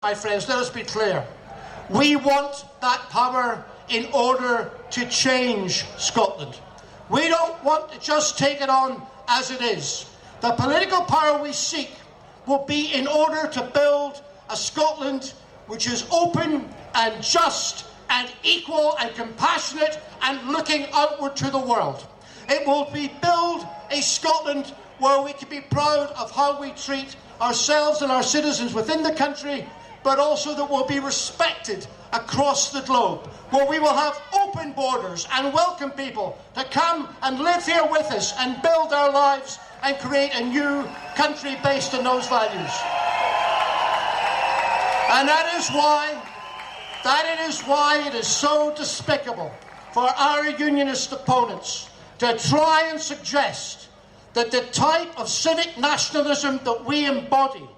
My friends, let us be clear. We want that power in order to change Scotland. We don't want to just take it on as it is. The political power we seek will be in order to build a Scotland which is open and just and equal and compassionate and looking outward to the world. It will build a Scotland where we can be proud of how we treat ourselves and our citizens within the country, but also that will be respected across the globe, where we will have open borders and welcome people to come and live here with us and build our lives and create a new country based on those values. And that is why it is so despicable for our unionist opponents to try and suggest that the type of civic nationalism that we embody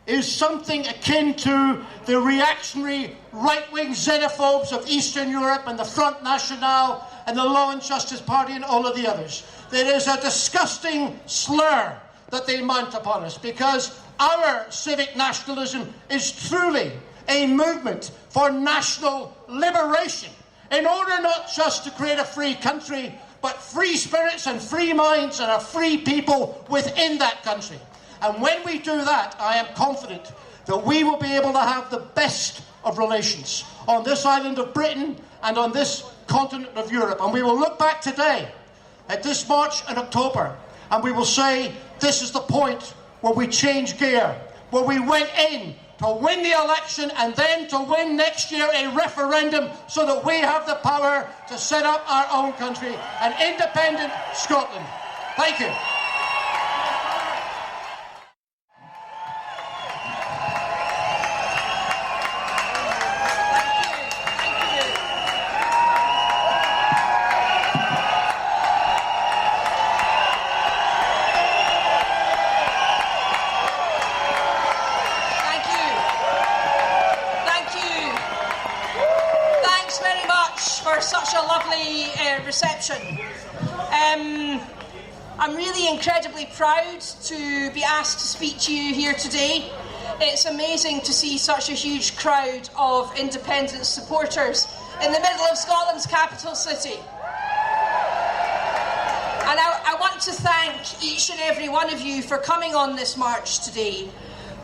is something akin to the reactionary right-wing xenophobes of Eastern Europe and the Front National and the Law and Justice Party and all of the others. There is a disgusting slur that they mount upon us, because our civic nationalism is truly a movement for national liberation, in order not just to create a free country, but free spirits and free minds and a free people within that country. And when we do that, I am confident that we will be able to have the best of relations on this island of Britain and on this continent of Europe. And we will look back today at this March and October, and we will say, this is the point where we changed gear, where we went in to win the election and then to win next year a referendum so that we have the power to set up our own country, an independent Scotland. Thank you. Such a lovely reception. I'm really incredibly proud to be asked to speak to you here today. It's amazing to see such a huge crowd of independence supporters in the middle of Scotland's capital city. And I want to thank each and every one of you for coming on this march today,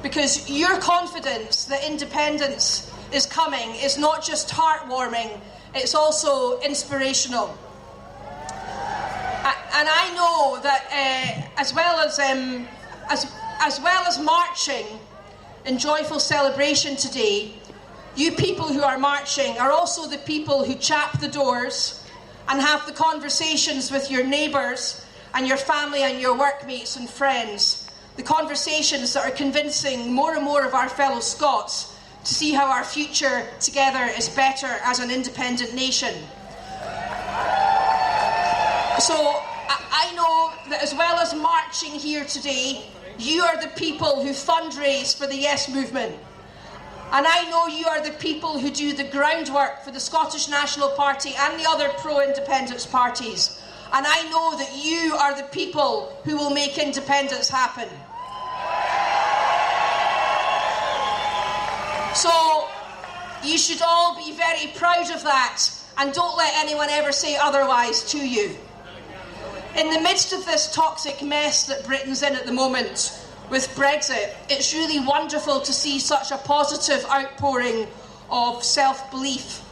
because your confidence that independence is coming is not just heartwarming, it's also inspirational. And I know that as well as marching in joyful celebration today, you people who are marching are also the people who chap the doors and have the conversations with your neighbours and your family and your workmates and friends. The conversations that are convincing more and more of our fellow Scots to see how our future together is better as an independent nation. So I know that as well as marching here today, you are the people who fundraise for the Yes movement. And I know you are the people who do the groundwork for the Scottish National Party and the other pro-independence parties. And I know that you are the people who will make independence happen. So you should all be very proud of that, and don't let anyone ever say otherwise to you. In the midst of this toxic mess that Britain's in at the moment with Brexit, it's really wonderful to see such a positive outpouring of self-belief.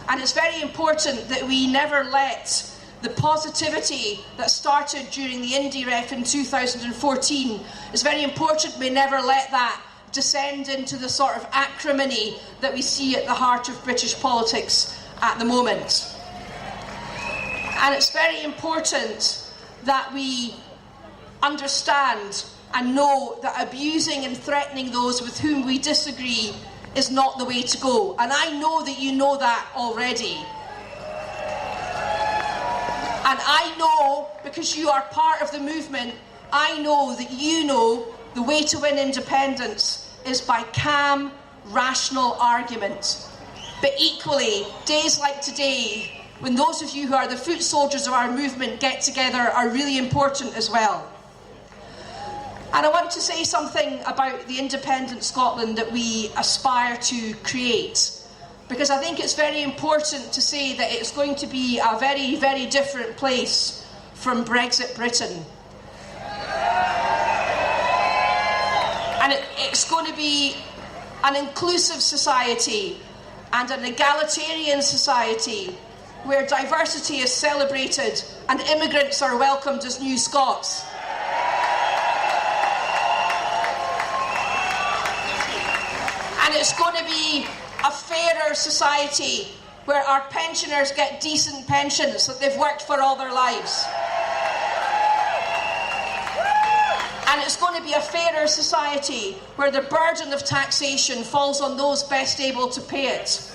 And it's very important that we never let the positivity that started during the Indie Ref in 2014, it's very important we never let that descend into the sort of acrimony that we see at the heart of British politics at the moment. And it's very important that we understand and know that abusing and threatening those with whom we disagree is not the way to go. And I know that you know that already. And I know, because you are part of the movement, I know that you know the way to win independence is by calm, rational argument. But equally, days like today, when those of you who are the foot soldiers of our movement get together, are really important as well. And I want to say something about the independent Scotland that we aspire to create, because I think it's very important to say that it's going to be a very, very different place from Brexit Britain. And it's going to be an inclusive society and an egalitarian society where diversity is celebrated and immigrants are welcomed as new Scots. And it's going to be a fairer society where our pensioners get decent pensions that they've worked for all their lives. And it's going to be a fairer society where the burden of taxation falls on those best able to pay it.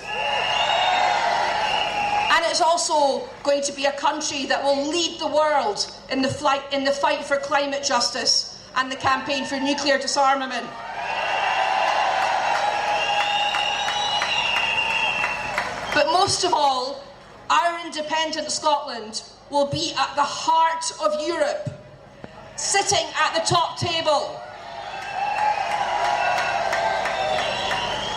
And it's also going to be a country that will lead the world in the fight for climate justice and the campaign for nuclear disarmament. But most of all, our independent Scotland will be at the heart of Europe, sitting at the top table.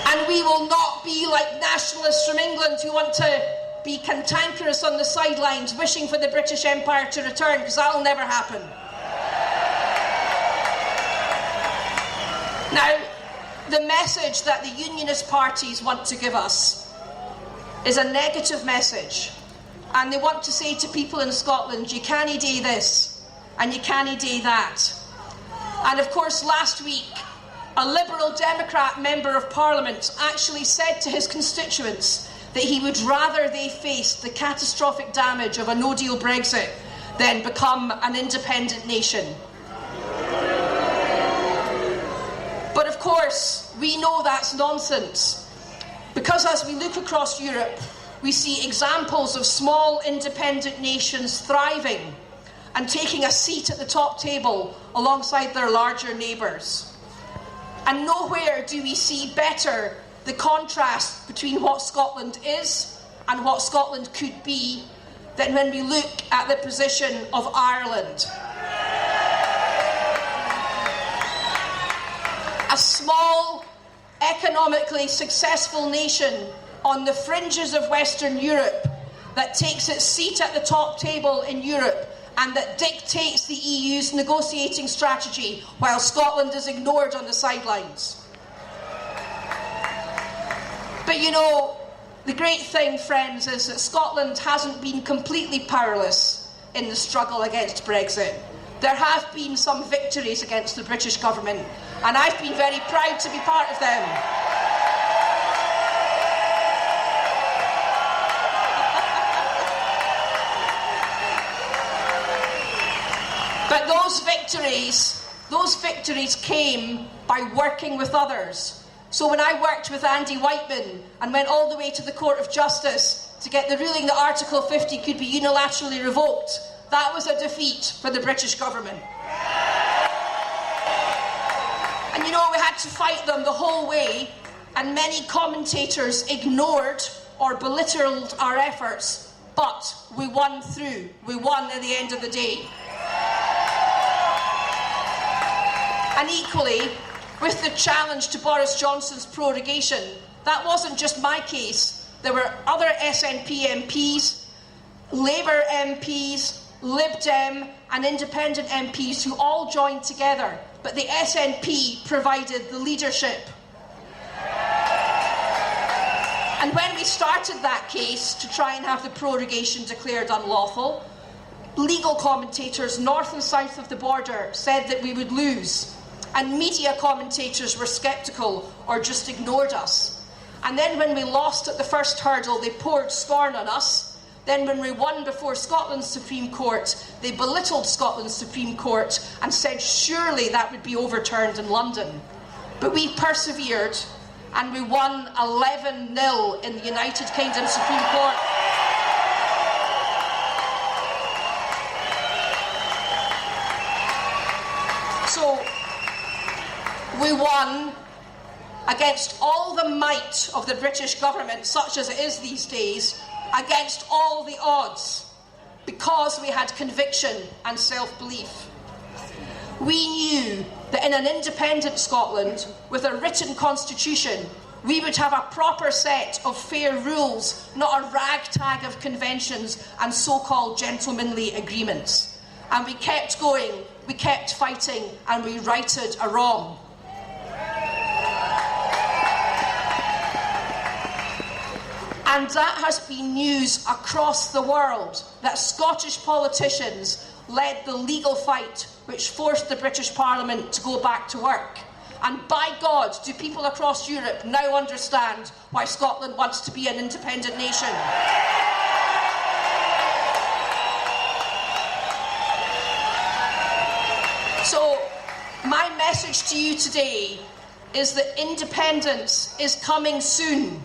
And we will not be like nationalists from England who want to be cantankerous on the sidelines, wishing for the British Empire to return, because that will never happen. Now, the message that the unionist parties want to give us is a negative message, and they want to say to people in Scotland, you can't do this and you can't do that. And of course, last week a Liberal Democrat Member of Parliament actually said to his constituents that he would rather they faced the catastrophic damage of a no-deal Brexit than become an independent nation. But of course, we know that's nonsense. Because as we look across Europe, we see examples of small independent nations thriving and taking a seat at the top table alongside their larger neighbours. And nowhere do we see better the contrast between what Scotland is and what Scotland could be than when we look at the position of Ireland. A small, economically successful nation on the fringes of Western Europe that takes its seat at the top table in Europe and that dictates the EU's negotiating strategy while Scotland is ignored on the sidelines. But you know, the great thing, friends, is that Scotland hasn't been completely powerless in the struggle against Brexit. There have been some victories against the British government, and I've been very proud to be part of them. But those victories came by working with others. So when I worked with Andy Whiteman and went all the way to the Court of Justice to get the ruling that Article 50 could be unilaterally revoked, that was a defeat for the British government. And you know, we had to fight them the whole way, and many commentators ignored or belittled our efforts, but we won through. We won at the end of the day. And equally, with the challenge to Boris Johnson's prorogation, that wasn't just my case. There were other SNP MPs, Labour MPs, Lib Dem and independent MPs who all joined together, but the SNP provided the leadership. And when we started that case to try and have the prorogation declared unlawful, legal commentators north and south of the border said that we would lose, and media commentators were sceptical or just ignored us. And then when we lost at the first hurdle, they poured scorn on us. Then when we won before Scotland's Supreme Court, they belittled Scotland's Supreme Court and said surely that would be overturned in London. But we persevered and we won 11-0 in the United Kingdom Supreme Court. So we won against all the might of the British government, such as it is these days, against all the odds, because we had conviction and self-belief. We knew that in an independent Scotland, with a written constitution, we would have a proper set of fair rules, not a ragtag of conventions and so-called gentlemanly agreements. And we kept going, we kept fighting, and we righted a wrong. And that has been news across the world, that Scottish politicians led the legal fight which forced the British Parliament to go back to work. And by God, do people across Europe now understand why Scotland wants to be an independent nation? So, my message to you today is that independence is coming soon.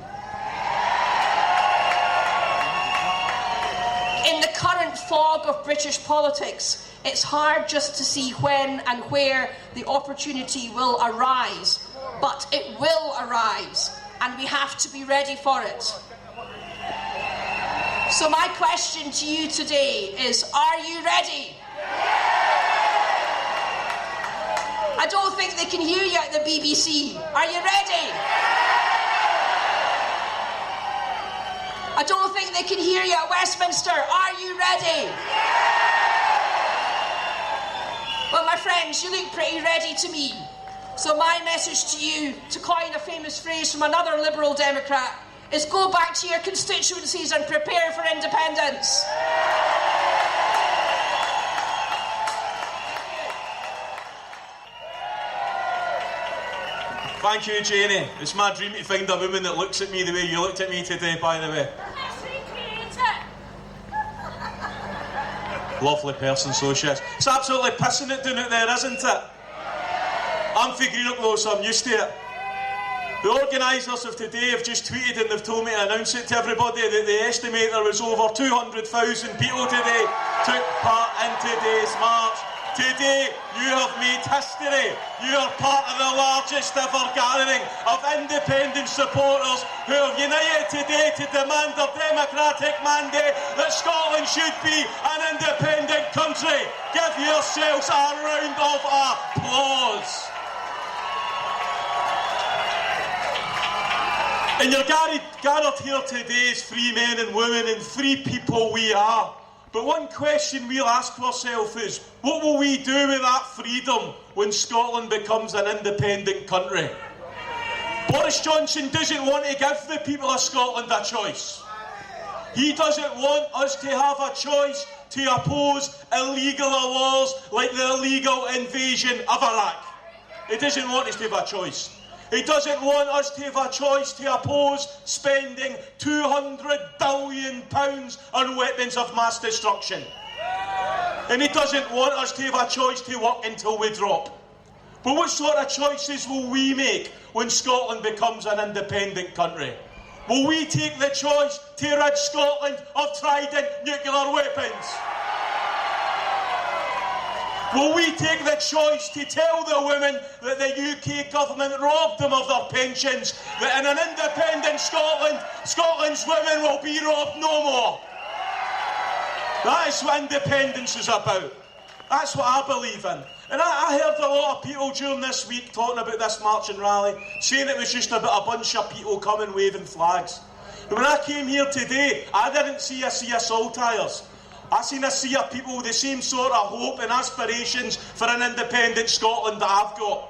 In the current fog of British politics, it's hard just to see when and where the opportunity will arise. But it will arise, and we have to be ready for it. So my question to you today is, are you ready? I don't think they can hear you at the BBC. Are you ready? I don't think they can hear you at Westminster. Are you ready? Well, my friends, you look pretty ready to me. So my message to you, to coin a famous phrase from another Liberal Democrat, is go back to your constituencies and prepare for independence. Thank you, Janie. It's my dream to find a woman that looks at me the way you looked at me today, by the way. Lovely person, so she is. It's absolutely pissing it down out there, isn't it? I'm from Greenock though, so I'm used to it. The organisers of today have just tweeted and they've told me to announce it to everybody that they estimate there was over 200,000 people today took part in today's march. Today, you have made history. You are part of the largest ever gathering of independent supporters who have united today to demand their democratic mandate that Scotland should be an independent country. Give yourselves a round of applause. And you're gathered here today as free men and women and free people we are. But one question we'll ask ourselves is, what will we do with that freedom when Scotland becomes an independent country? Boris Johnson doesn't want to give the people of Scotland a choice. He doesn't want us to have a choice to oppose illegal wars like the illegal invasion of Iraq. He doesn't want us to have a choice. He doesn't want us to have a choice to oppose spending £200 billion on weapons of mass destruction. And he doesn't want us to have a choice to work until we drop. But what sort of choices will we make when Scotland becomes an independent country? Will we take the choice to rid Scotland of Trident nuclear weapons? Will we take the choice to tell the women that the UK government robbed them of their pensions, that in an independent Scotland, Scotland's women will be robbed no more? That is what independence is about. That's what I believe in. And I heard a lot of people during this week talking about this march and rally, saying it was just about a bunch of people coming waving flags. And when I came here today, I didn't see a sea of saltires. I seen a sea of people with the same sort of hope and aspirations for an independent Scotland that I've got.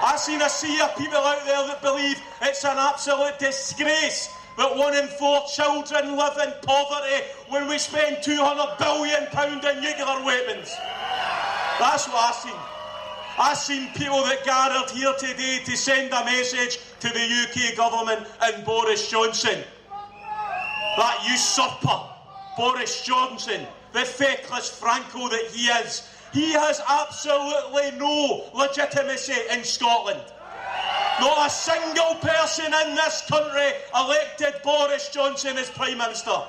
I seen a sea of people out there that believe it's an absolute disgrace that 1 in 4 children live in poverty when we spend £200 billion in nuclear weapons. That's what I seen. I seen people that gathered here today to send a message to the UK government and Boris Johnson. That usurper, Boris Johnson, the feckless Franco that he is, he has absolutely no legitimacy in Scotland. Not a single person in this country elected Boris Johnson as Prime Minister.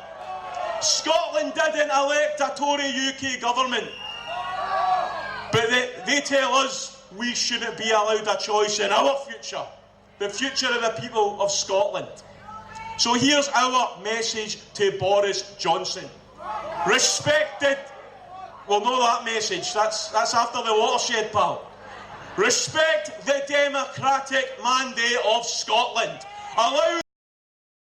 Scotland didn't elect a Tory UK government. But they tell us we shouldn't be allowed a choice in our future, the future of the people of Scotland. So here's our message to Boris Johnson. Respected We'll know that message. That's after the watershed, pal. Respect the democratic mandate of Scotland. Allow